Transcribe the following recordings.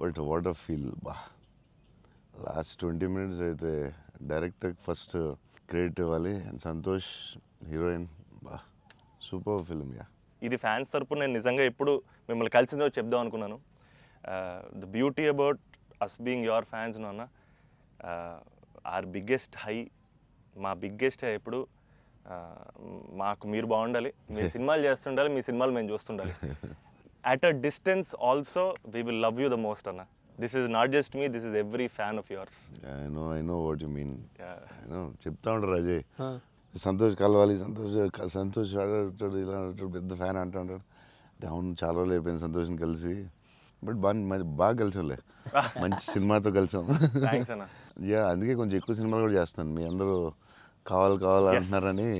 But what a feel బా last 20 minutes అయితే director first credit ఇవ్వాలి అండ్ సంతోష్ హీరోయిన్ బా సూపర్ ఫిల్మ్ యా. ఇది ఫ్యాన్స్ తరపున నేను నిజంగా ఎప్పుడు మిమ్మల్ని కలిసిందో చెప్దాం అనుకున్నాను. The beauty about us being your fans నాన్న, ఆర్ బిగ్గెస్ట్ హై, మా బిగ్గెస్ట్ హై ఎప్పుడు మాకు మీరు బాగుండాలి, మీరు సినిమాలు చేస్తుండాలి, మీ సినిమాలు మేము చూస్తుండాలి. At a distance also we will love you the most అన్న. This is not just me, this is every fan of yours. I know what you mean. చెప్తా ఉంటారు అజయ్, సంతోష్ కలవాలి, సంతోష్ ఆడాడు ఇలా అంటాడు, పెద్ద ఫ్యాన్ అంటాడు. అవును చాలా రోజులు అయిపోయింది సంతోష్ని కలిసి, బట్ బాగా కలిసాంలే, మంచి సినిమాతో కలిసాం. యా అందుకే కొంచెం ఎక్కువ సినిమాలు కూడా చేస్తాను. మీ అందరూ కావాలి అంటున్నారని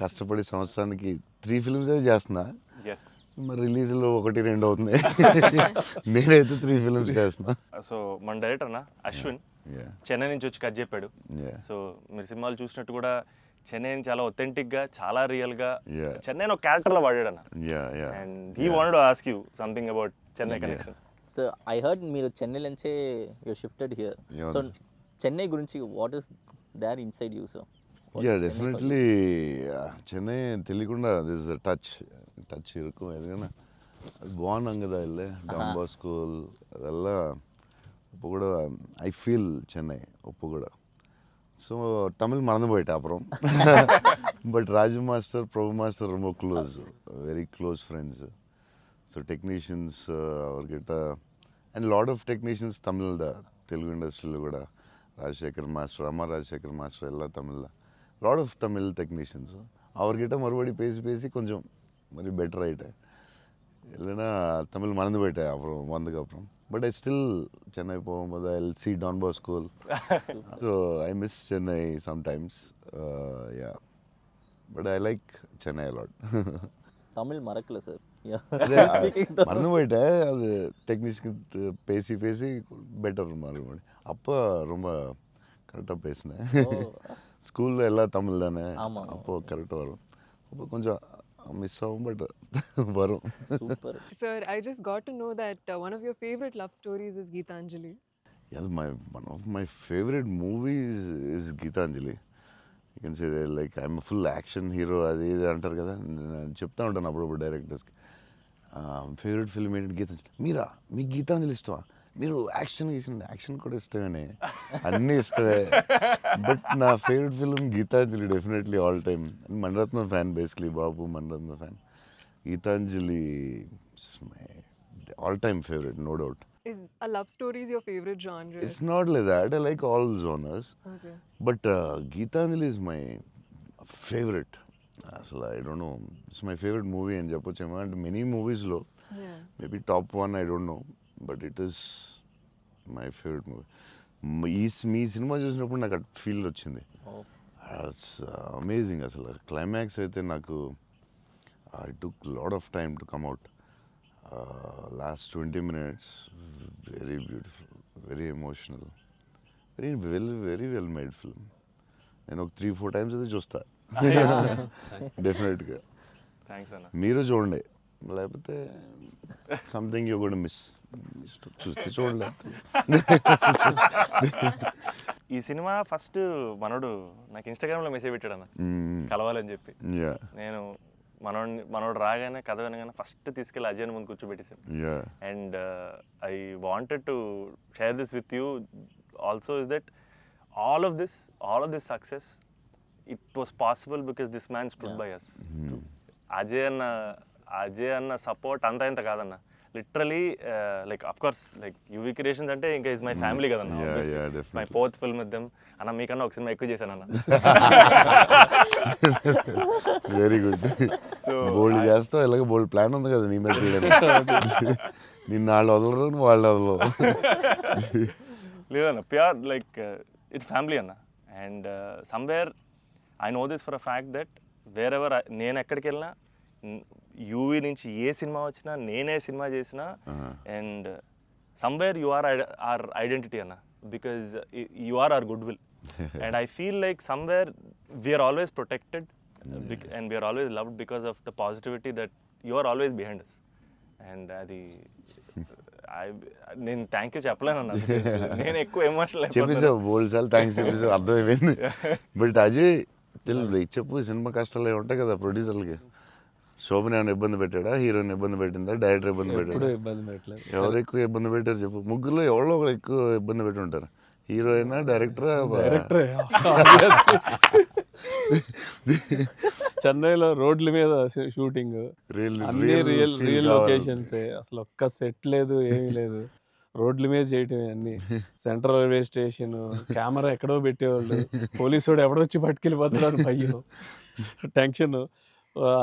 కష్టపడి సంవత్సరానికి 3 films చేస్తున్నా. మరి రిలీజ్లో 1-2 అవుతుంది. నేనైతే 3 films చేస్తున్నా. సో మన డైరెక్టర్ అన్న అశ్విన్ చెన్నై నుంచి వచ్చి కట్ చెప్పాడు. సో మీరు సినిమాలు చూసినట్టు కూడా చెన్నైని చాలా ఒథెంటిక్గా, చాలా రియల్గా చెన్నైని ఒక క్యారెక్టర్లో వాడాడు అన్న. And he wanted to ask you something about Chennai connection. So I heard మీరు చెన్నై నుంచే you shifted here. So Chennai గురించి what is there inside you? So yeah definitely Chennai తెలియకుండా దిస్ టచ్ ఇరుకు ఎందుకన్నా అది బాగున్నాం కదా వెళ్ళే డాన్ బాస్కో ಅದೆಲ್ಲ இப்போ கூட ஐ ஃபீல் சென்னை இப்போ கூட. ஸோ தமிழ் மறந்து போயிட்டேன் அப்புறம். But Raju master Prabhu master ரொம்ப close, very close friends. So technicians அவர்கிட்ட and lot of technicians Tamil Telugu ఇండస్ట్రీలో కూడా ராஜசேகர் மாஸ்டர், அம்மா ராஜசேகர் மாஸ்டர் எல்லாம் தமிழில் லாட் ஆஃப் தமிழ் டெக்னீஷியன்ஸ். அவர்கிட்ட மறுபடி பேசி கொஞ்சம் மாதிரி பெட்டர் ஆகிட்டேன். இல்லைன்னா தமிழ் மறந்து போயிட்டேன் அப்புறம் வந்ததுக்கப்புறம். பட் ஐ ஸ்டில் சென்னை போகும்போது I will see Don Bosco. So I miss Chennai sometimes. Ya but I like Chennai a lot. Tamil மறக்கல சார், மறந்து போயிட்டேன். அது டெக்னீஷியன் பேசி பெட்டர் மறுபடி. அப்போ ரொம்ப கரெக்டாக பேசினேன். ஸ்கூலில் எல்லாம் தமிழ் தானே, அப்போது கரெக்டாக வரும். அப்போ கொஞ்சம் மிஸ் ஆகும், பட் வரும். Super. Sir, I just got to know that one of your favorite love stories is Geetanjali. Yeah, one of my favorite movies is Geetanjali. You can say that, like I'm a full action hero. అది ఇది అంటారు కదా, నేను చెప్తా ఉంటాను అప్పుడప్పుడు డైరెక్టర్స్కి. Favourite film ఏంటి గీతాంజలి. మీరా, మీకు గీతాంజలి ఇష్టమా? మీరు యాక్షన్ కూడా ఇష్టమేనే, అన్నీ ఇష్టమే. బట్ నా favourite film Geethanjali definitely all time. Mani Ratnam fan basically, బాబు Mani Ratnam fan. Geethanjali my all time favourite, no doubt. Is a love story is your favorite genre? It's not like that. I like all genres. Okay. But Geetanjali is my favorite. అసలు I don't know, it's my favourite movie అని చెప్పొచ్చేమో. అంటే many మూవీస్లో maybe top 1 I don't know, but it is my favourite movie. Me cinema చూసినప్పుడు నాకు feel వచ్చింది. It's amazing. అసలు climax అయితే నాకు I took lot of time to come out. Last 20 minutes very beautiful, very emotional, very well made film. నేను ఒక 3-4 times అయితే చూస్తా డెఫినెట్గా. థ్యాంక్స్ అన్న. మీరు చూడండి, లేకపోతే సంథింగ్ యూ గోట్ మిస్. చూస్తే చూడలేదు. ఈ సినిమా ఫస్ట్ మనోడు నాకు ఇన్స్టాగ్రామ్లో మెసేజ్ పెట్టాడు అన్న, కలవాలని చెప్పి. నేను మనోడు రాగానే కథ వినగానే ఫస్ట్ తీసుకెళ్ళి అజయ్ ముందు కూర్చోబెట్టేసాను. And I wanted to share this with you also, is that all of this success, it was possible because this man stood by us. Ajay అన్న సపోర్ట్ అంతా ఇంత కాదన్న, literally like of course like UV creations అంటే ఇంకా is my family కదన్న. My 4th film with them అన్న. మీకన్నా ఒక సినిమా ఎక్కువ చేశాను అన్న. Very good. సో బోల్డ్ చేస్తావు, ఇలాగ బోల్డ్ ప్లాన్ ఉంది కదా నీ మీద. నిన్న వాళ్ళు వదలరు, వాళ్ళు వదలరు. లేదన్న, ప్యూర్ లైక్ ఇట్స్ ఫ్యామిలీ అన్న. And somewhere I know this for a fact that wear ever నేను ఎక్కడికి వెళ్ళినా, యూవీ నుంచి ఏ సినిమా వచ్చినా, నేనే సినిమా చేసినా, and somewhere you are our identity అన్న, because you are our goodwill. And I feel like somewhere we are always protected and we are always loved because of the positivity that you are always behind us. And అది నేను thank you చెప్పలేను అన్న. నేను ఎక్కువ emotional చెప్పేసావు బోల్డ్ సార్లు thanks చెప్పేసావు, అర్థమైపోయింది. But Ajay చెప్పు, cinema కష్టాలు ఉంటాయి కదా ప్రొడ్యూసర్లకి. శోభన్ ఏమైనా ఇబ్బంది పెట్టాడా, హీరోయిన్ ఇబ్బంది పెట్టిందా, డైరెక్టర్ ఇబ్బంది పెట్టాడా? ఇబ్బంది పెట్టలేదు. ఎవరు ఎక్కువ ఇబ్బంది పెట్టారు చెప్పు? ముగ్గురులో ఎవరో ఒకరు ఎక్కువ ఇబ్బంది పెట్టి ఉంటారు. హీరోయినా, డైరెక్టరా? చెన్నైలో రోడ్ల మీద షూటింగ్, అన్ని రియల్ లొకేషన్స్, అసలు ఒక్క సెట్ లేదు, ఏమీ లేదు, రోడ్ల మీద చేయటమే అన్ని. సెంట్రల్ రైల్వే స్టేషన్, కెమెరా ఎక్కడో పెట్టేవాళ్ళు, పోలీసు వాడు ఎవడొచ్చి పట్టుకెళ్ళిపోతున్నాడు, భయం, టెన్షన్.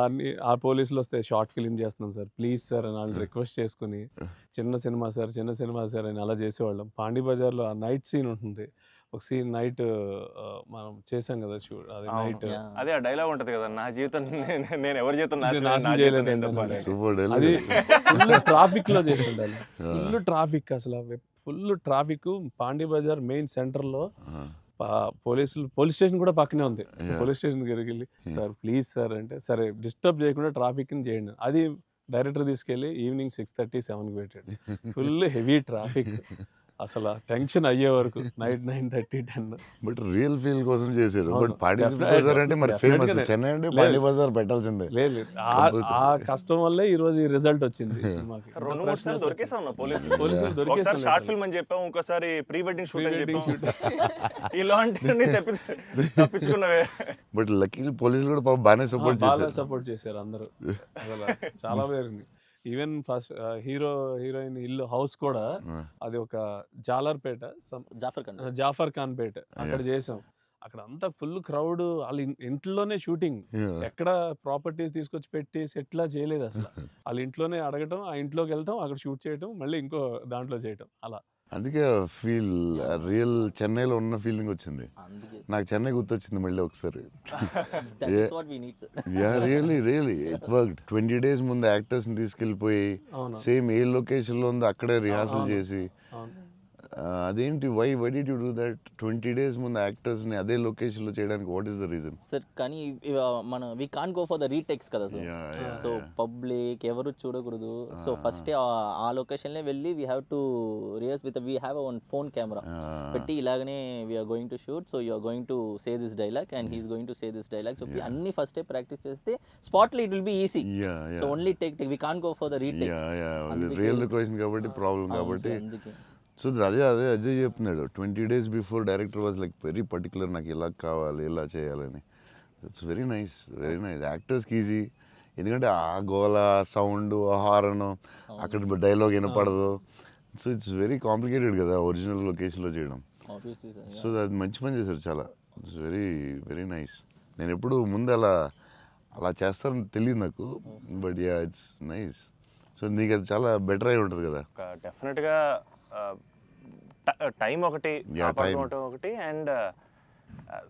అన్ని ఆ పోలీసులు వస్తే షార్ట్ ఫిలిం చేస్తున్నాం సార్, ప్లీజ్ సార్ అని వాళ్ళు రిక్వెస్ట్ చేసుకుని, చిన్న సినిమా సార్ అని అలా చేసేవాళ్ళం. పాండి బజార్లో ఆ నైట్ సీన్ ఉంటుంది, ఒక సీన్ నైట్ మనం చేసాం కదా షూట్, అది నైట్. అదే ఆ డైలాగ్ ఉంటది కదా, నా జీవితం నేను ఎవరి జీవితం నాశనం చేయలేదు, అది ఫుల్ ట్రాఫిక్ లో చేసిండాలి. ఫుల్ ట్రాఫిక్, అసలు full traffic. Pondy Bazaar main centre లో పోలీస్ స్టేషన్ కూడా పక్కనే ఉంది. పోలీస్ స్టేషన్ దగ్గరికి వెళ్ళి సార్ ప్లీజ్ సార్ అంటే, సరే డిస్టర్బ్ చేయకుండా ట్రాఫిక్ ని చేయండి. అది డైరెక్టర్ తీసుకెళ్ళి ఈవినింగ్ 6:30, 7కి పెట్టాడు. ఫుల్ హెవీ ట్రాఫిక్, అసలు టెన్షన్ అయ్యే వరకు నైట్ 9:30, 10. బట్ రియల్ ఫీల్ కోసం చేశారు. బట్ పాండి బజార్ అంటే మరి ఫేమస్, చెన్నై అంటే పాండి బజార్ పెట్టాల్సిందే. లేదు, ఆ కష్టం వల్లే ఈ రోజు ఈ రిజల్ట్ వచ్చింది సినిమాకి. 2-3 సార్లు దొరికేసా ఉన్నా పోలీసులు దొరికేసారు. షార్ట్ ఫిల్మ్ అని చెప్పాం, ఇంకోసారి ప్రీ వెడ్డింగ్ షూట్ అని చెప్పాం. ఇలాంటివన్నీ తప్పించుకున్నవే. బట్ లక్కీ పోలీసులు కూడా పాపం బాగానే సపోర్ట్ చేశారు అందరూ, అసలు చాలా పేరుంది. ఈవెన్ ఫస్ట్ హీరోయిన్ ఇల్లు హౌస్ కూడా అది ఒక జాలర్పేట, జాఫర్ ఖాన్ పేట, అక్కడ చేసాం. అక్కడ అంతా ఫుల్ క్రౌడ్, వాళ్ళ ఇంట్లోనే షూటింగ్, ఎక్కడ ప్రాపర్టీస్ తీసుకొచ్చి పెట్టి సెట్లా చేయలేదు అసలు. వాళ్ళ ఇంట్లోనే అడగటం, ఆ ఇంట్లోకి వెళ్ళటం, అక్కడ షూట్ చేయటం, మళ్ళీ ఇంకో దాంట్లో చేయటం, అలా. అందుకే ఫీల్ రియల్ చెన్నైలో ఉన్న ఫీలింగ్ వచ్చింది నాకు. చెన్నై గుర్తొచ్చింది మళ్ళీ ఒకసారి. Really it worked. 20 days ముందు యాక్టర్స్ని తీసుకెళ్ళిపోయి సేమ్ ఏ లొకేషన్లో ఉందో అక్కడే రిహార్సల్ చేసి, అదేంటి why did you do that? 20 days ముందు యాక్టర్స్ని అదే లొకేషన్లో చేయడానికి what is the reason? Sir కానీ మనం we can go for the retakes కదా సార్. సో పబ్లిక్ ఎవరు చూడకూడదు. సో ఫస్ట్ ఆ లొకేషన్లే వెళ్ళి we have to rehearse with we have one phone camera పెట్టి, ఇలాగనే we are going to shoot, so you are going to say this dialogue and he's going to say this dialogue చెప్పి అన్ని ఫస్టే ప్రాక్టీస్ చేస్తే స్పాట్లో it will be easy. So only take we can go for the retake. Real location కాబట్టి problem కాబట్టి. So అదే అజయ్ చెప్తున్నాడు, 20 days before director was like very particular, నాకు ఇలా కావాలి, ఇలా చేయాలని. It's very nice. యాక్టర్స్కి ఈజీ, ఎందుకంటే ఆ గోల, సౌండ్, హారన్, అక్కడ డైలాగ్ వినపడదు. సో ఇట్స్ వెరీ కాంప్లికేటెడ్ కదా ఒరిజినల్ లొకేషన్లో చేయడం. సో అది మంచి పని చేశారు చాలా. It's very nice. నేను ఎప్పుడు ముందు అలా చేస్తారని తెలియదు నాకు, but yeah it's nice. So నీకు అది చాలా బెటర్ అయి ఉంటుంది కదా. డెఫినెట్గా టైం ఒకటి, ఒకటి, అండ్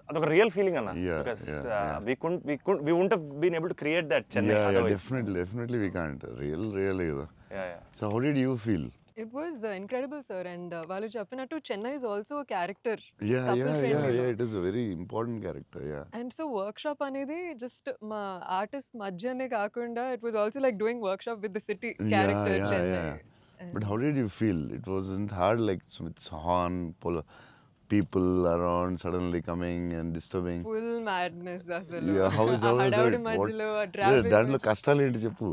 అదొక రియల్ ఫీలింగ్ అన్న. Because we wouldn't have been able to create that Chennai otherwise. Definitely we can't. Real కదా. So how did you feel? It was incredible, sir. And వాళ్ళు చెప్పినట్టు Chennai is also a character. Yeah, it is a very important character. And so workshop అనేది just మా artist మధ్యనే కాకుండా it was also like doing workshop with the city character Chennai. But how did you feel? It wasn't hard, like with horn, people around suddenly coming and disturbing. Full madness asalu. Yeah, how is హడావుడి మధ్యలో traffic. దాంట్లో కష్టాలు ఏంటి చెప్పు?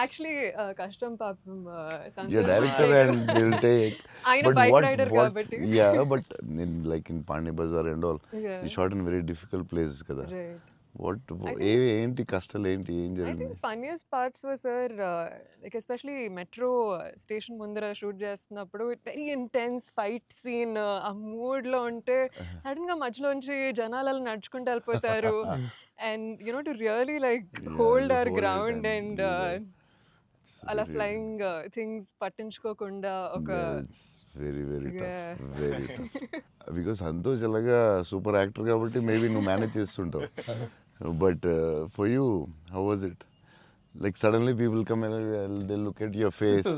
Actually కష్టం పాపం director and will take. ఆయన bike rider కాబట్టి. Yeah, but in Pandi Bazaar and all, you shot in very difficult places కదా. Right. ఏంటి కష్టాలు ఏంటి, ఏం I జరిగింది? think funniest parts were, sir, like especially metro station ముందర షూట్ చేస్తున్నప్పుడు వెరీ ఇంటెన్స్ ఫైట్ సీన్, ఆ మూడ్ లో ఉంటే సడన్ గా మధ్యలోంచి జనాలు నడుచుకుంటూ వెళ్ళిపోతారు. And to really like hold hour ground and అలా ఫ్లయింగ్ థింగ్స్ పట్టించుకోకుండా ఒక వెరీ టఫ్. బికాస్ సంతోష్ ఎలాగా సూపర్ యాక్టర్ కాబట్టి మేబీ నువ్వు మేనేజ్ చేస్తుంటావు. But for you how was it? Like suddenly people come they look at your face,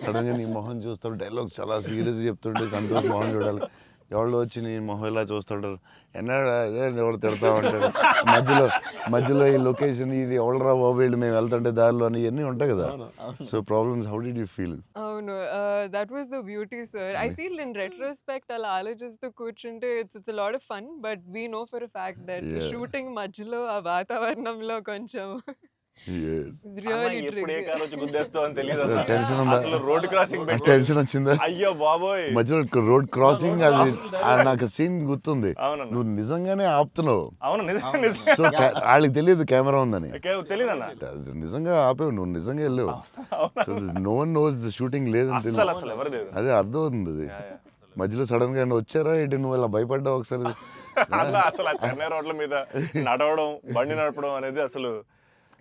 సడన్గా నీ మొహం చూస్తారు, డైలాగ్ చాలా సీరియస్ చెప్తుంటే సంతోష్ మొహం చూడాలి. ఎవరు వచ్చి నీ మొహం ఇలా చూస్తుంటారు, ఎన్నాడు అదే ఎవరు తిడతా ఉంటారు, మధ్యలో ఈ లొకేషన్ ఇది ఎవడరా బాబు వీళ్ళు మేము వెళ్తుంటే దారిలో అని ఇవన్నీ ఉంటాయి కదా. So problems, how did you feel? అవును, that was the beauty sir. I feel in retrospect అలా ఆలోచిస్తూ కూర్చుంటే it's lot of fun, but we know for a fact that shooting మధ్యలో ఆ వాతావరణంలో కొంచెం ఎప్పుడు ఏ కార్ వచ్చి గుద్దేస్తావు అని తెలియదు. టెన్షన్ ఉందా? అసలు రోడ్ క్రాసింగ్ టెన్షన్ వచ్చిందా? అయ్యో బాబోయ్, మధ్యలో రోడ్ క్రాసింగ్ అది నాకు సీన్ గుర్తుంది. అవునన్నా, నువ్వు నిజంగానే ఆపుతున్నావు. అవును సో వాళ్ళకి తెలియదు కెమెరా ఉందని, తెలియదు అన్న, అది నిజంగా ఆపేవు, నువ్వు నిజంగా వెళ్ళావు. So no one knows the shooting లేదని అసలు తెలియదు. అసలు ఎవరు లేదు. అదే అర్థం అవుతుంది. అది మధ్యలో సడన్ గా వచ్చారా ఏంటి, నువ్వు ఇలా భయపడ్డావు ఒకసారి. అన్న అసలు ఆ చెన్నై రోడ్ల మీద నడవడం, బండి నడపడం అనేది అసలు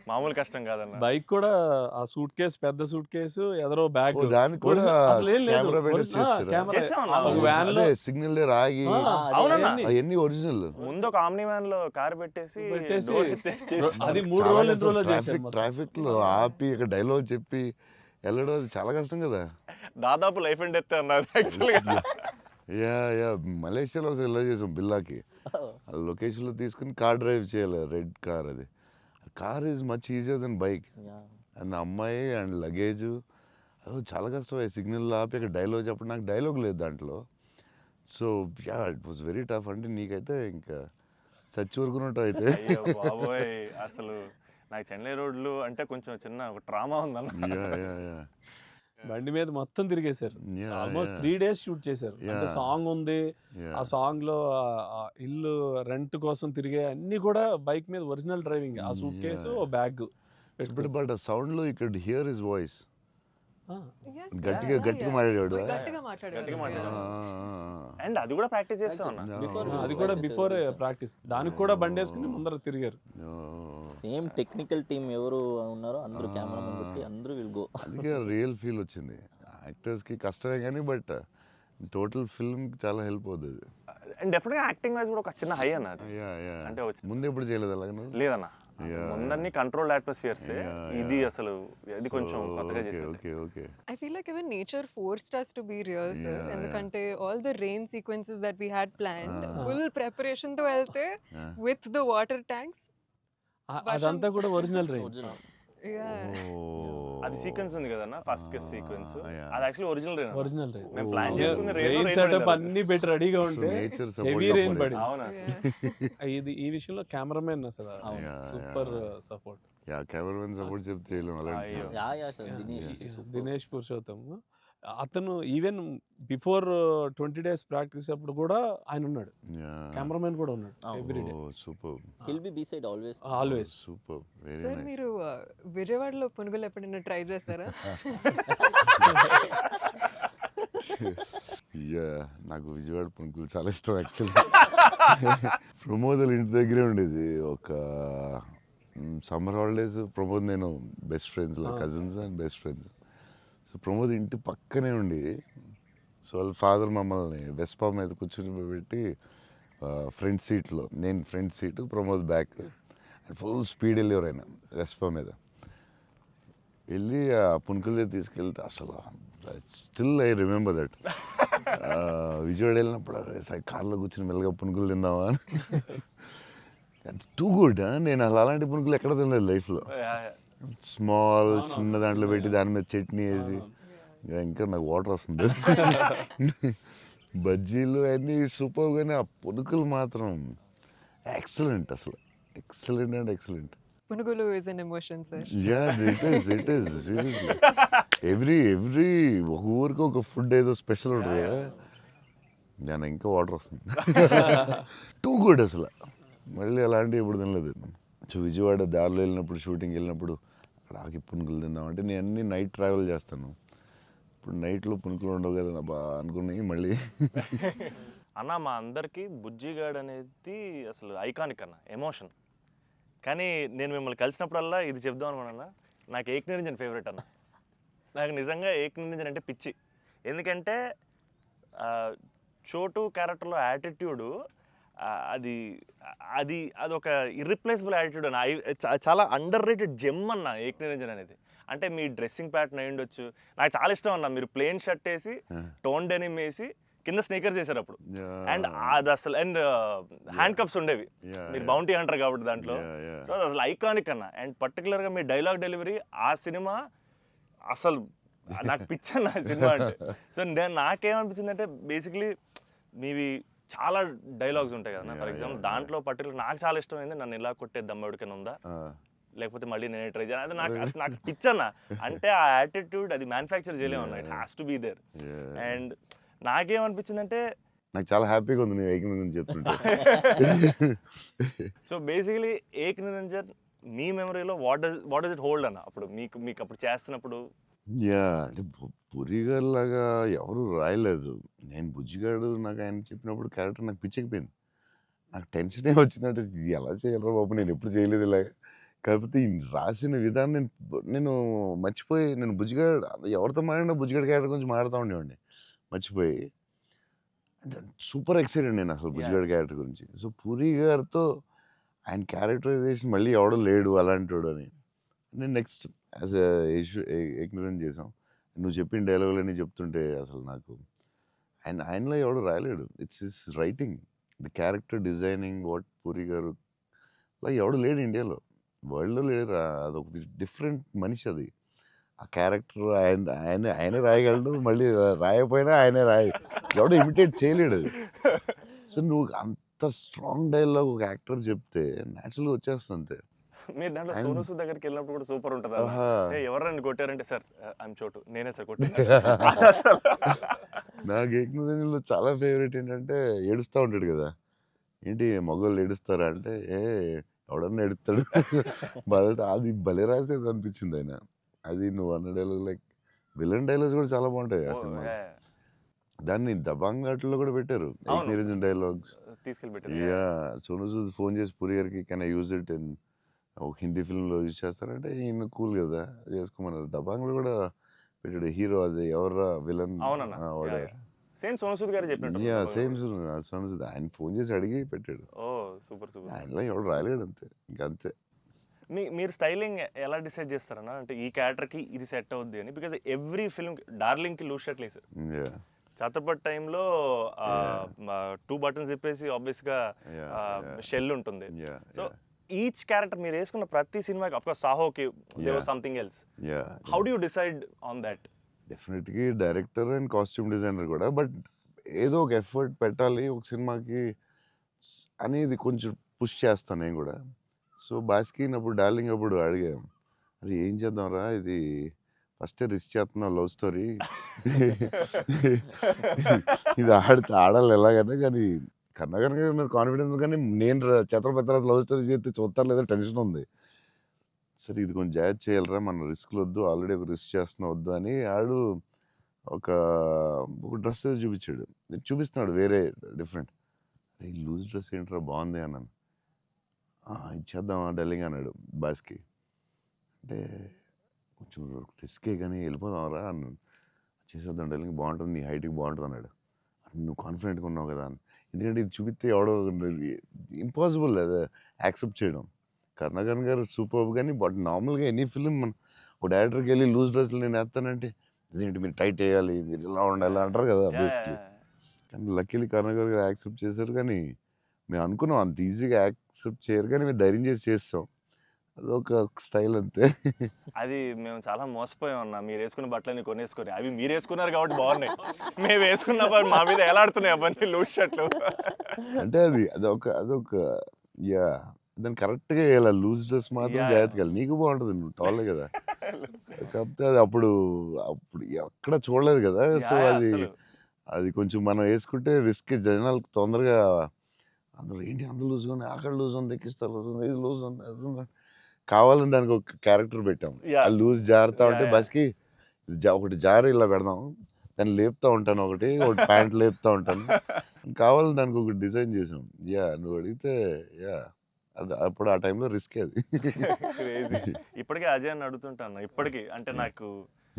మామూలు కష్టం కాదన్న. బైక్ కూడా ఆ సూట్ కేసు, పెద్ద సూట్ కేసు, ఎదరో బ్యాగ్, ఓ, దానికి కూడా అసలు ఏం లేదు. కెమెరా పెట్టేసి చేసామన్నా. ఒక వ్యాన్ లో సిగ్నల్ రాగి అవునన్నా, అవన్నీ ఒరిజినల్. ముందు ఒక ఆమ్ని వ్యాన్ లో కార్ పెట్టేసి door ఎత్తేసి చేసి అది 3 రోజులు 2 రోజులు చేశారు. ట్రాఫిక్ లో ఆపి ఇక్కడ డైలాగ్ చెప్పి వెళ్ళడం అది చాలా కష్టం కదా. దాదాపు లైఫ్ అండ్ డెత్ అన్నది యాక్చువల్గా. యా మలేషియాలో ఒకసారి ఇలా చేసాం బిల్లాకి. లొకేషన్లో తీసుకుని కార్ డ్రైవ్ చేయాలి, రెడ్ కార్. అది car is much easier then bike. And అమ్మాయి అండ్ లగేజ్ అది చాలా కష్టం. సిగ్నల్ ఆపి ఇక్కడ డైలాగ్ చెప్పడం, నాకు డైలాగ్ లేదు దాంట్లో. So yeah it was very tough. అంటే నీకైతే ఇంకా చచ్చి ఊరుకున్నట్టు అయితే. అయ్యో బాబోయ్, అసలు నాకు చెన్నై రోడ్లు అంటే కొంచెం చిన్న ఒక ట్రామా ఉందన్న. యా బండి మీద మొత్తం తిరిగేశారు. Yeah, almost yeah. 3 days shoot చేశారు. అంటే Yeah. సాంగ్ ఉంది, Yeah. ఆ సాంగ్ లో ఆ ఇల్లు రెంట్ కోసం తిరిగే అన్ని కూడా బైక్ మీద ఒరిజినల్ డ్రైవింగ్. ఆ సూట్ కేసు, బ్యాగ్. బట్ ఆ సౌండ్ లో ఇక్కడ హియర్ హిస్ వాయిస్. Yes, గట్టిగా yeah, గట్టిగా yeah. మాట్లాడాడు. గట్టిగా మాట్లాడాడు. అండ్ అది కూడా ప్రాక్టీస్ చేస్తాం అన్న. అది కూడా బిఫోర్ ప్రాక్టీస్. దానికి కూడా బండి వేసుకుని ముందర తిరిగారు. సేమ్ టెక్నికల్ టీమ్ ఎవరు ఉన్నారో అందరూ కెమెరామెన్ పెట్టి అందరూ విల్ గో. అందుకే రియల్ ఫీల్ వచ్చింది. యాక్టర్స్ కి కష్టమే కానీ బట్ టోటల్ ఫిల్మ్ చాలా హెల్ప్ అవుతుంది. అండ్ డెఫినెట్గా యాక్టింగ్ వైజ్ కూడా ఒక చిన్న హై అన్న అది. అంటే ముందు ఎప్పుడు చేయలేదు అలాగే. లేదన్న, ముందన్ని కంట్రోల్డ్ అట్మాస్ఫియర్స్, ఇది అసలు ఇది కొంచెం కొత్తగా చేశారు. Okay I feel like even nature forced us to be real, sir. ఎందుకంటే all the rain sequences that we had planned, full preparation తో వెళ్తే with the water tanks. అదంతా కూడా ఒరిజినల్ రైన్. అది సీక్వెన్స్ ఉంది కదన్న, ఫస్ట్ సీక్వెన్స్ అది actually original rain. Original rain. మేము ప్లాన్ చేసుకున్న రెయిన్ సెటప్ అన్ని పెట్టి రెడీగా ఉంటే నేచర్ హెవీ రెయిన్ పడింది. అవునా, ఇది ఈ విషయంలో కెమెరామెన్ అసలు super support. Yeah cameraman support చెప్తే చేయలేము అలాంటి. యా సార్, దినేష్ పురుషోత్తం అతను ఈవెన్ బిఫోర్ 20 days ప్రాక్టీస్ అప్పుడు కూడా ఆయన ఉన్నాడు. కెమెరామెన్ కూడా ఉన్నాడు everyday. Super. he'll be beside always. Always. Super, very sir nice. మీరు విజయవాడలో పునుగులు ఎప్పుడైనా ట్రై చేశారా? యా నాకు విజయవాడ పునుకులు చాలా ఇష్టం యాక్చువల్లీ. ప్రమోద్ ఇంటి దగ్గరే ఉండేది. ఒక సమ్మర్ హాలిడేస్ ప్రమోద్ నేను best friends, cousins and best friends. So Pramod ఇంటి పక్కనే ఉండి, సో వాళ్ళ ఫాదర్ మమ్మల్ని వెస్పా మీద కూర్చొని పెట్టి ఫ్రంట్ సీట్లో, నేను front seat, Pramod back, full speed వెళ్ళేవారు ఆయన వెస్పా మీద. వెళ్ళి ఆ పునుకుల దగ్గర తీసుకెళ్తే అసలు still I remember that. Vijayawada వెళ్ళినప్పుడు కార్లో కూర్చొని మెల్లగా పునుకులు తిందామా అని. Too good. నేను అసలు అలాంటి పునుకులు ఎక్కడ తినలేదు లైఫ్లో. స్మాల్ చిన్న దాంట్లో పెట్టి దాని మీద చట్నీ వేసి, ఇంకా నాకు వాటర్ వస్తుంది. బజ్జీలు అన్నీ సూపర్, కానీ ఆ పునుకులు మాత్రం ఎక్సలెంట్, అసలు ఎక్సలెంట్ అండ్ ఎక్సలెంట్. పునుగులు is an emotion, sir. Yeah it is seriously. Every ఒక ఊరికి ఒక ఫుడ్ ఏదో స్పెషల్ ఉంటుంది కదా, దాని ఇంకా వాటర్ వస్తుంది. టూ గుడ్ అసలు. మళ్ళీ అలాంటివి ఎప్పుడు తినలేదు. సో విజయవాడ దారిలో వెళ్ళినప్పుడు, షూటింగ్ వెళ్ళినప్పుడు అక్కడ ఆకి పునుకులు తిందామంటే, నేను అన్ని నైట్ ట్రావెల్ చేస్తాను. ఇప్పుడు నైట్లో పునుకులు ఉండవు కదా బా అనుకున్నాయి మళ్ళీ. అన్న మా అందరికీ బుజ్జిగాడ్ అనేది అసలు ఐకానిక్ అన్న, ఎమోషన్. కానీ నేను మిమ్మల్ని కలిసినప్పుడల్లా ఇది చెప్దాం అనుకున్నా, నాకు ఏక్ నిరంజన్ ఫేవరెట్ అన్న. నాకు నిజంగా ఏక్ నిరంజన్ అంటే పిచ్చి. ఎందుకంటే చోటు క్యారెక్టర్లో యాటిట్యూడు, అది అది అదొక ఇర్రిప్లేసబుల్ యాటిట్యూడ్ అన్న. చాలా అండర్ రేటెడ్ జెమ్ అన్న ఏక్ నిరంజన్ అనేది. అంటే మీ డ్రెస్సింగ్ ప్యాటర్న్ అయి ఉండొచ్చు, నాకు చాలా ఇష్టం అన్న. మీరు ప్లెయిన్ షర్ట్ వేసి, టోన్ డెనిమ్ వేసి, కింద స్నీకర్స్ చేశారు అప్పుడు. అండ్ అది అసలు అండ్ హ్యాండ్ కప్స్ ఉండేవి, మీరు బౌంటీ అంటారు కాబట్టి దాంట్లో. సో అది అసలు ఐకానిక్ అన్న. అండ్ పర్టికులర్గా మీ డైలాగ్ డెలివరీ ఆ సినిమా అసలు నాకు పిచ్చన్న ఆ సినిమా అంటే. సో నాకేమనిపించింది అంటే బేసిక్లీ మీవి చాలా డైలాగ్స్ ఉంటాయి కదా. ఫర్ ఎగ్జాంపుల్ దాంట్లో పర్టికులర్ నాకు చాలా ఇష్టమైంది నన్ను ఇలా కొట్టే దమ్మడికని ఉందా, లేకపోతే మళ్ళీ నేనే ట్రై చేయాలి. అది నాకు పిచ్చన్న. అంటే ఆ యాటిట్యూడ్ అది మ్యానుఫ్యాక్చర్ చేయలేము అన్న, it has to be there. And నాకేమనిపించిందంటే నాకు చాలా హ్యాపీగా ఉంది నేను ఏక్ నిరంజన్ చెప్తుంటే. సో బేసికలీ ఏక్ నిరంజన్ మీ మెమరీలో వాట్ డస్ ఇట్ హోల్డ్ అన్న అప్పుడు మీకు అప్పుడు చేస్తున్నప్పుడు? అంటే పురిగారు లాగా ఎవరు రాయలేదు. నేను బుజ్జిగాడు నాకు ఆయన చెప్పినప్పుడు క్యారెక్టర్ నాకు పిచ్చెక్కిపోయింది. నాకు టెన్షనే వచ్చిందంటే ఇది ఎలా చేయాలరా బాబు, నేను ఎప్పుడు చేయలేదు ఇలాగా. కాకపోతే ఈ రాసిన విధానం నేను మర్చిపోయి, నేను బుజ్జిగాడు ఎవరితో మాట్లాడినా బుజ్జిగాడు క్యారెక్టర్ గురించి మాట్లాడుతూ ఉండేవాడిని మర్చిపోయి. అంటే సూపర్ ఎక్సైటెడ్ నేను అసలు బుజ్జిగాడు క్యారెక్టర్ గురించి. సో పూరి గారితో ఆయన క్యారెక్టరైజేషన్ మళ్ళీ ఎవడో లేడు అలాంటి అని నేను నెక్స్ట్ యాజ్ ఏక్ నిరంజన్ చేసాం. నువ్వు చెప్పిన డైలాగులన్నీ చెప్తుంటే అసలు నాకు ఆయనలో ఎవడు రాయలేడు. It's his writing, the character designing, what Puri garu అలా ఎవడు లేడు ఇండియాలో, వరల్డ్లో లేడు. అదొక డిఫరెంట్ మనిషి అది. ఆ క్యారెక్టర్ ఆయనే రాయగలడు, మళ్ళీ రాయకపోయినా ఆయనే ఎవడు ఇమిటేట్ చేయలేడు. సో నువ్వు అంత స్ట్రాంగ్ డైలాగ్ ఒక యాక్టర్ చెప్తే న్యాచురల్గా వచ్చేస్తుంది అంతే. మీరు దాంట్లో సోనూ సూద్ దగ్గరికి వెళ్ళినప్పుడు కూడా సూపర్ ఉంటుంది. ఎవరైనా కొట్టారంటే సార్ ఐఎమ్ చోటు, నేనే సార్ కొట్టాను. నాకు ఏక్ నిరంజన్లో చాలా ఫేవరెట్ ఏంటంటే ఏడుస్తూ ఉంటాడు కదా, ఏంటి మగవాళ్ళు ఏడుస్తారా అంటే ఎవడన్నా ఏడుస్తాడు. అది భలే రాసేది అనిపించింది ఆయన. అది నువ్వు అన్న డైలాగ్ లైక్ విలన్ డైలాగ్స్ కూడా చాలా బాగుంటాయి ఆ సినిమా. దాన్ని దబాంగ్ ఘాట్లో కూడా పెట్టారు ఏక్ నిరంజన్ డైలాగ్స్ తీసుకెళ్ళి. సోనూ సూద్ ఫోన్ చేసి పూరి గారికి can I use it in ఒక హిందీ ఫిల్మ్లో యూజ్ చేస్తారంటే ఈయన కూల్ కదా చేసుకోమన్నారు. దబాంగ్లో కూడా పెట్టాడు హీరో, అది ఎవరా విలన్ సేమ్ సోనూ సూద్ గారు చెప్పినట్టు. సేమ్ సోనూ సూద్ ఆయన ఫోన్ చేసి అడిగి పెట్టాడు. Super super. ఆయనలో ఎవడు రాయలేడు అంతే, ఇంకా అంతే. మీరు స్టైలింగ్ ఎలా డిసైడ్ చేస్తారన్నా, అంటే ఈ క్యారెక్టర్కి ఇది సెట్ అవుద్ది అని? బికాజ్ ఎవ్రీ ఫిల్మ్ డార్లింగ్కి లూజ్ షర్ట్ లేదు. ఛత్రపతి టైంలో 2 బటన్స్ చెప్పేసి ఆబ్వియస్గా షెల్ ఉంటుంది. సో ఈచ్ క్యారెక్టర్ మీరు వేసుకున్న ప్రతి సినిమాకి, అఫ్ కోర్స్ సాహోకి there was something else. How do you decide on that? డెఫినెట్గా డైరెక్టర్ అండ్ కాస్ట్యూమ్ డిజైనర్ కూడా, బట్ ఏదో ఒక ఎఫర్ట్ పెట్టాలి ఒక సినిమాకి అనేది కొంచెం పుష్ చేస్తాను నేను కూడా. సో బాస్కిన్ అప్పుడు డార్లింగ్ అప్పుడు అడిగాం, అరే ఏం చేద్దాంరా, ఇది ఫస్ట్ రిస్క్ చేస్తున్నావు లవ్ స్టోరీ, ఇది ఆడాలి ఎలాగైనా, కానీ కన్నా కాన్ఫిడెన్స్, కానీ నేను ఛత్రపతి తర్వాత లవ్ స్టోరీ చేస్తే చూస్తారు లేదా టెన్షన్ ఉంది. సరే ఇది కొంచెం జాగ్రత్త చేయాలరా, మన రిస్క్లు వద్దు, ఆల్రెడీ ఒక రిస్క్ చేస్తున్నా వద్దు అని ఆడు ఒక డ్రెస్ చూపించాడు, చూపిస్తున్నాడు వేరే డిఫరెంట్. ఈ లూజ్ డ్రెస్ ఏంట్రా బాగుంది అన్నాను. ఇచ్చేద్దామా డార్లింగ్ అన్నాడు బాస్కి. అంటే కొంచెం రిస్కే కానీ వెళ్ళిపోదాంరా అన్నాను. చేసేద్దాం డార్లింగ్, బాగుంటుంది, నీ హైట్కి బాగుంటుంది అన్నాడు. నువ్వు కాన్ఫిడెంట్గా ఉన్నావు కదా అని. ఎందుకంటే ఇది చూపిస్తే ఎవడో ఇంపాసిబుల్ అది యాక్సెప్ట్ చేయడం. కరుణాకరన్ గారు సూపర్, కానీ బట్ నార్మల్గా ఎనీ ఫిలిం మన ఒక డైరెక్టర్కి వెళ్ళి లూజ్ డ్రెస్లు నేను వేస్తానంటే ఇదేంటి మీరు టైట్ వేయాలి, మీరు ఇలా ఉండాలి అంటారు కదా బేసిక్లీ. కానీ లక్కీలీ కరుణాకర్ గారు యాక్సెప్ట్ చేశారు. కానీ మేము అనుకున్నాం అంత ఈజీగా యాక్సెప్ట్ చేయరు, కానీ మేము ధైర్యం చేసి చేస్తాం, అదొక స్టైల్ అంతే. అది మేము చాలా మోసపోయాం అన్న, మీరు వేసుకున్న బట్టలని కొనేసుకొని, అవి మీరు వేసుకున్నారు కాబట్టి బాగున్నాయి, మేము వేసుకున్నప్పుడు మా మీద ఎలా ఆడుతున్నాయి అవన్నీ లూజ్ షర్ట్లు. అంటే అదొక దాన్ని కరెక్ట్గా వేయాలి, లూజ్ డ్రెస్ మాత్రం జాగ్రత్తగా, నీకు బాగుంటుంది, నువ్వు టాలే కదా. కాకపోతే అది అప్పుడు ఎక్కడ చూడలేదు కదా. సో అది కొంచెం మనం వేసుకుంటే రిస్క్, జనాలకు తొందరగా అందులో ఏంటి అంత లూజ్ ఉంది, అక్కడ లూజ్ ఉంది, ఎక్కిస్తారు లూజ్ ఉంది, ఇది లూజ్ ఉంది, అది ఉంది, కావాలని దానికి ఒక క్యారెక్టర్ పెట్టాం. ఆ లూజ్ జారుతా ఉంటే బస్కి ఒకటి జారు ఇలా పెడదాం, దాన్ని లేపుతూ ఉంటాను, ఒకటి ప్యాంట్ లేపుతూ ఉంటాను, కావాలని దానికి ఒక డిజైన్ చేసాం. నువ్వు అడిగితే అది అప్పుడు ఆ టైంలో రిస్క్ అది. ఇప్పటికే అజయ్ అని అడుగుతుంటాను ఇప్పటికీ, అంటే నాకు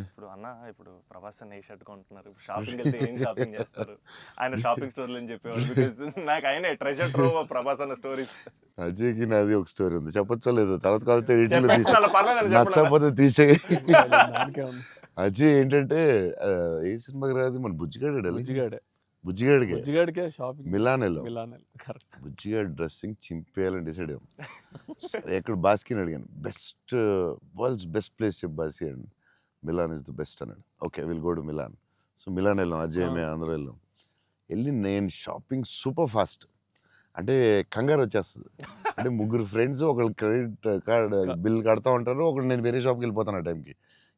ఇప్పుడు అన్న ఇప్పుడు ప్రభాస్ అన్న ఏ షర్ట్ కొంటున్నారు, ఇప్పుడు షాపింగ్ వెళ్తే ఏం షాపింగ్ చేస్తారు, ఆయన షాపింగ్ స్టోర్లు అని చెప్పేవాళ్ళు. బికాజ్ నాకు ఆయన ట్రెజర్ ట్రోవ్ ప్రభాస్ అన్న స్టోరీస్. అజయ్కి నాది ఒక స్టోరీ ఉంది, చెప్పచ్చో లేదు, తర్వాత కాకపోతే నచ్చకపోతే తీసే. అజయ్ ఏంటంటే ఏ సినిమాకి రాదు, మన బుజ్జిగాడే బుజ్జిగాడికి బుజ్జిగాడికే షాపింగ్ మిలాన్ వెళ్ళాం. మిలాన్ కరెక్ట్. బుజ్జిగాడి డ్రెస్సింగ్ చింపేయాలని డిసైడ్ అయ్యాం. సరే ఎక్కడ బాస్కిని అడిగాను, బెస్ట్ వరల్డ్స్ బెస్ట్ ప్లేస్ చెప్పు బాస్కి అని. మిలాన్ ఇస్ ద బెస్ట్ అన్నాడు. Okay will go to Milan. So Milan వెళ్ళాం, అజయ్ మే అందరూ వెళ్ళాం. వెళ్ళి నేను షాపింగ్ సూపర్ ఫాస్ట్, అంటే కంగారు వచ్చేస్తుంది. అంటే ముగ్గురు ఫ్రెండ్స్ ఒకళ్ళు క్రెడిట్ కార్డ్ బిల్ కడతా ఉంటారు, ఒకళ్ళు నేను వేరే షాప్కి వెళ్ళిపోతాను ఆ టైంకి.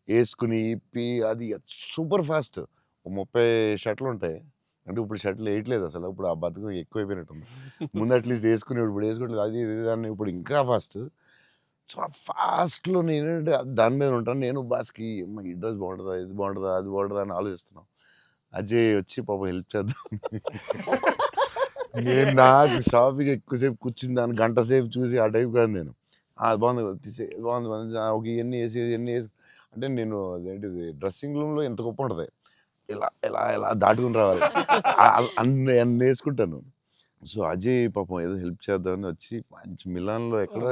వేసుకుని ఇప్పి అది సూపర్ ఫాస్ట్. 30 షర్ట్లు ఉంటాయి, అంటే ఇప్పుడు షర్ట్లు వేయట్లేదు అసలు, ఇప్పుడు ఆ బతుకు ఎక్కువైపోయినట్టుంది. ముందు అట్లీస్ట్ వేసుకుని ఇప్పుడు వేసుకోవట్లేదు, అది ఇది దాన్ని ఇప్పుడు ఇంకా ఫాస్ట్. సో ఆ ఫాస్ట్లో నేనంటే దాని మీద ఉంటాను. నేను బాస్కి ఈ డ్రెస్ బాగుంటుందా, ఇది బాగుంటుందా, అది బాగుంటుందా అని ఆలోచిస్తున్నాను. అజయ్ వచ్చి పాపం హెల్ప్ చేద్దాం. నేను నాకు షాపింగ్ ఎక్కువసేపు కూర్చుని దాన్ని గంట సేపు చూసి ఆ టైప్ కాదు నేను. అది బాగుంది తీసే, బాగుంది ఒక ఇవన్నీ వేసి ఇవన్నీ వేసి, అంటే నేను అదేంటిది డ్రెస్సింగ్ రూమ్లో ఎంత గొప్ప ఉంటుంది, ఇలా ఇలా ఇలా దాటుకుని రావాలి, అన్ని అన్ని వేసుకుంటాను. సో అజయ్ పాపం ఏదో హెల్ప్ చేద్దామని వచ్చి మంచి మిలాన్లో ఎక్కడో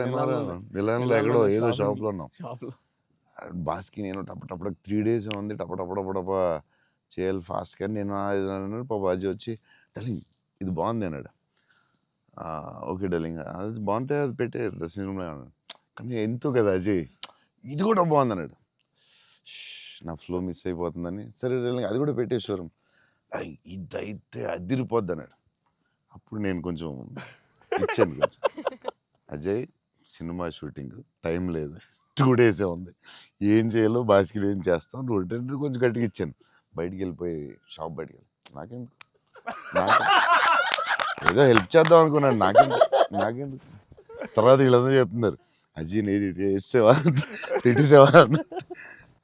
మిలాన్లో ఎక్కడో ఏదో షాప్లో ఉన్నాం. బాస్కి నేను టప 3 days ఉంది, టప చేయాలి ఫాస్ట్. కానీ నేను పాప అజయ్ వచ్చి డార్లింగ్ ఇది బాగుంది అన్నాడు. ఓకే డార్లింగ్ అది బాగుంటే అది పెట్టే డ్రెస్సింగ్ రూమ్లో అన్నాడు. కానీ ఎంతో కదా అజయ్ ఇది కూడా బాగుంది అన్నాడు. నా ఫ్లో మిస్ అయిపోతుందని, సరే డార్లింగ్ అది కూడా పెట్టే షోరూమ్, ఇదైతే అదిరిపోద్ది అన్నాడు. అప్పుడు నేను కొంచెం ఇచ్చాను కొంచెం. అజయ్ సినిమా షూటింగ్ టైం లేదు, 2 days ఉంది, ఏం చేయాలో బాస్కి ఏం చేస్తాం, నువ్వు కొంచెం గట్టిగా ఇచ్చాను. బయటికి వెళ్ళిపోయి షాప్ బయటికి వెళ్ళి నాకెందుకు ఏదో హెల్ప్ చేద్దాం అనుకున్నాను, నాకెందుకు. తర్వాత వీళ్ళందరూ చెప్తున్నారు అజయ్ నేది వేసేవా తిట్టేసేవా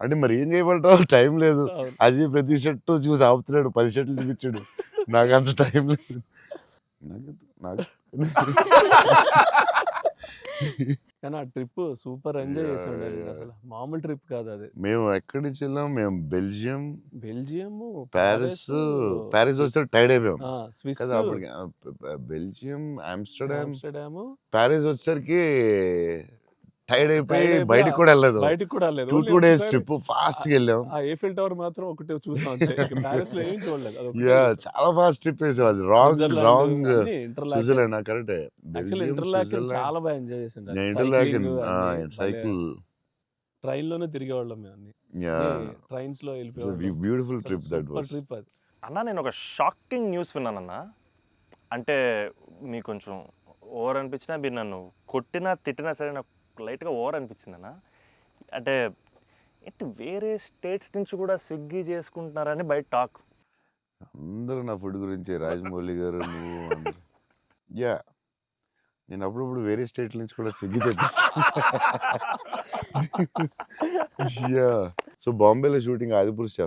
అంటే మరి ఏం చేయబడతావు, టైం లేదు. అజయ్ ప్రతి షర్ట్ చూసి ఆపుతున్నాడు, 10 షర్ట్లు చూపించాడు, నాకు అంత టైం లేదు. నాకు కానీ ఆ ట్రిప్ సూపర్ ఎంజాయ్ చేసాం. అసలు మామూలు ట్రిప్ కాదు అది. మేము ఎక్కడి నుంచి వెళ్ళాం, మేము బెల్జియం, ప్యారిస్ ప్యారిస్ వచ్చేసరికి టైర్డ్ అయిపోయాం స్విస్ కదా అప్పటికి. బెల్జియం, ఆమ్స్టర్డామ్, ప్యారిస్ వచ్చేసరికి టైర్డ్ అయిపోయి బయటికి కూడా వెళ్ళలేదు. 2 days ట్రిప్ ఫాస్ట్ గా వెళ్ళాం. ఆ ఏఫిల్ టవర్ మాత్రం ఒకటి చూసాం అంతే. ప్యారిస్ లో ఏం చూడలేదు. చాలా ఫాస్ట్ ట్రిప్ వేసాం. అది రాంగ్ స్విట్జర్లాండ్ కరెక్ట్. చాలా బాగా ఎంజాయ్ చేసాం. సైకిల్ ట్రైన్ లోనే తిరిగేవాళ్ళం మేము అన్ని. ట్రైన్స్ లో బ్యూటిఫుల్ ట్రిప్ దట్ వాస్. అన్న నేను ఒక షాకింగ్ న్యూస్ విన్నానన్న. అంటే మీకు కొంచెం ఓవర్ అనిపించినా, మీరు నన్ను కొట్టినా తిట్టినా సరే నాకు లైట్గా ఓవర్ అనిపించింది అన్న. అంటే ఏంటి వేరే స్టేట్స్ నుంచి కూడా స్విగ్గీ చేసుకుంటున్నారని బయట టాక్. అందరూ నా ఫుడ్ గురించి రాజమౌళి గారు నువ్వు నేను అప్పుడప్పుడు వేరే స్టేట్ నుంచి కూడా స్విగ్గీ తెప్పిస్తాను. సో బాంబేలో షూటింగ్ ఆదిపురుష్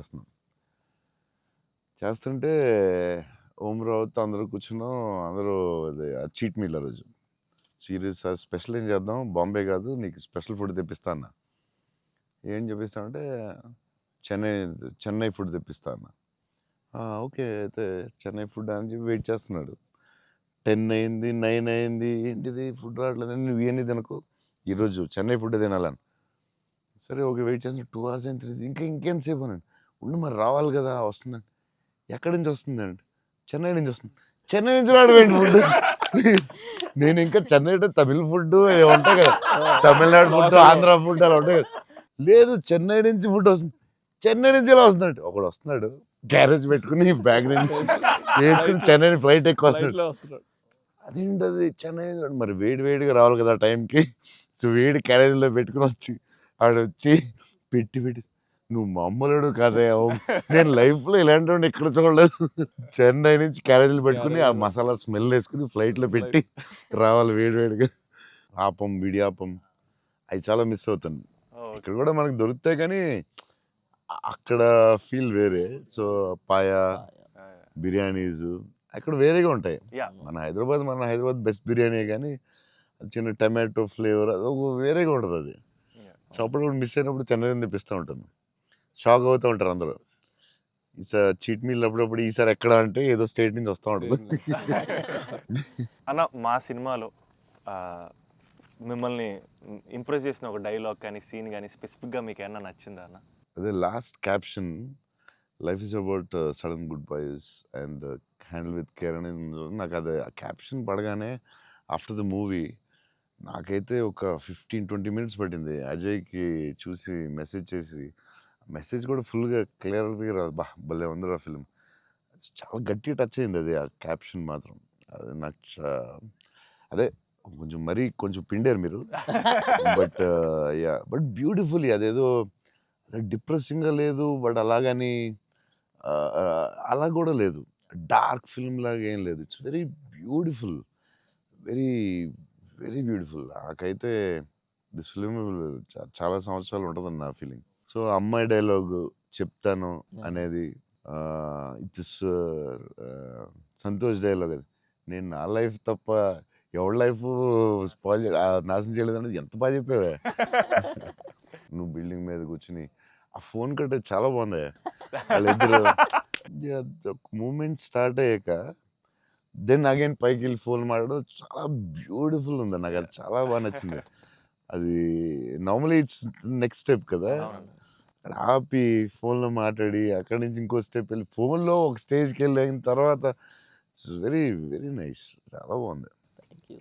చేస్తుంటే ఓం రావుతో అందరూ కూర్చున్నాం. అందరూ చీట్ మీల్ ఆ రోజు సీరియస్ స్పెషల్ ఏం చేద్దాం, బాంబే కాదు నీకు స్పెషల్ ఫుడ్ తెప్పిస్తా అన్న. ఏం చెప్పిస్తానంటే చెన్నై ఫుడ్ తెప్పిస్తా అన్న. ఓకే అయితే చెన్నై ఫుడ్ అని చెప్పి వెయిట్ చేస్తున్నాడు. 10 అయింది, 9 అయింది, ఏంటిది ఫుడ్ రావట్లేదు, నువ్వు ఇవన్నీ తినకు, ఈరోజు చెన్నై ఫుడ్ తినాలని. సరే ఓకే వెయిట్ చేస్తున్నా. 2 hours అయింది, ఇంకేంతసేపు అనండి. ఉండు మరి రావాలి కదా, వస్తుందండి. ఎక్కడి నుంచి వస్తుందండి? చెన్నై నుంచి వస్తుంది. చెన్నై నుంచి రావడం ఫుడ్. నేను ఇంకా చెన్నై అంటే తమిళ ఫుడ్ ఉంటాయి కదా, తమిళనాడు ఫుడ్, ఆంధ్ర ఫుడ్ అలా ఉంటాయి కదా. లేదు చెన్నై నుంచి ఫుడ్ వస్తుంది. చెన్నై నుంచి ఎలా వస్తున్నాడు? ఒకడు వస్తున్నాడు క్యారేజ్ పెట్టుకుని బ్యాగ్ నుంచి వేసుకుని చెన్నై ఫ్లైట్ ఎక్కువ వస్తున్నాడు. అదేంటది చెన్నై మరి వేడిగా రావాలి కదా టైంకి. సో వేడి క్యారేజ్లో పెట్టుకుని వచ్చి ఆడొచ్చి పెట్టి నువ్వు మామూలుడు కాదే, నేను లైఫ్లో ఇలాంటి వాడిని ఎక్కడ చూడలేదు. చెన్నై నుంచి క్యారేజీలు పెట్టుకుని ఆ మసాలా స్మెల్ వేసుకుని ఫ్లైట్లో పెట్టి రావాలి వేడిగా. ఆపం, విడియాపం అవి చాలా మిస్ అవుతాను. ఇక్కడ కూడా మనకు దొరుకుతాయి కానీ అక్కడ ఫీల్ వేరే. సో పాయా బిర్యానీస్ అక్కడ వేరేగా ఉంటాయి. మన హైదరాబాద్ బెస్ట్ బిర్యానీ, కానీ చిన్న టమాటో ఫ్లేవర్ అది వేరేగా ఉంటుంది అది. సో అప్పుడు మిస్ అయినప్పుడు చెన్నై తెప్పిస్తూ ఉంటాను. షాక్ అవుతూ ఉంటారు అందరూ. ఈసారి చీట్ మీల్ అప్పుడప్పుడు ఈసారి ఎక్కడ అంటే ఏదో స్టేట్ నుంచి వస్తూ ఉంటుంది. అన్న మా సినిమాలో మిమ్మల్ని ఇంప్రెస్ చేసిన ఒక డైలాగ్ కానీ సీన్ కానీ స్పెసిఫిక్గా మీకు ఏమన్నా నచ్చిందా అన్న? అదే last caption, life is about sudden goodbyes and handle with care అనేది నాకు అది క్యాప్షన్ పడగానే ఆఫ్టర్ ద మూవీ నాకైతే ఒక 15-20 మినిట్స్ పట్టింది అజయ్కి చూసి మెసేజ్ చేసి, మెసేజ్ కూడా ఫుల్గా క్లియర్గా రాదు, భలే ఉందిరా ఫిల్మ్, చాలా గట్టిగా టచ్ అయింది అది ఆ క్యాప్షన్ మాత్రం. అది నాకు అదే కొంచెం మరీ కొంచెం పిండారు మీరు, బట్ యా బట్ బ్యూటిఫుల్లీ అదేదో డిప్రెసింగ్గా లేదు, బట్ అలాగని అలా కూడా లేదు, డార్క్ ఫిల్మ్ లాగా ఏం లేదు, it's very beautiful, very very beautiful. నాకైతే దిస్ ఫిలిం చాలా సంవత్సరాలు ఉంటుందని నా ఫీలింగ్. సో అమ్మాయి డైలాగ్ చెప్తాను అనేది ఇట్స్ సంతోష్ డైలాగ్, అది నేను నా లైఫ్ తప్ప ఎవరి లైఫ్ స్పాయిల్ నాశనం చేయలేదు అనేది ఎంత బాగా చెప్పావే. నువ్వు బిల్డింగ్ మీద కూర్చుని ఆ ఫోన్ కట్టే చాలా బాగుంది వాళ్ళిద్దరు మూమెంట్ స్టార్ట్ అయ్యాక దెన్ అగైన్ పైకి వెళ్ళి ఫోన్ మాట్లాడడం చాలా బ్యూటిఫుల్ ఉంది, నాకు అది చాలా బాగా నచ్చింది. అది నార్మలీ ఇట్స్ నెక్స్ట్ స్టెప్ కదా, ఆపి ఫోన్లో మాట్లాడి అక్కడి నుంచి ఇంకో స్టెప్ వెళ్ళి ఫోన్లో ఒక స్టేజ్కి వెళ్ళిన తర్వాత ఇట్స్ వెరీ వెరీ నైస్, చాలా బాగుంది. Thank you.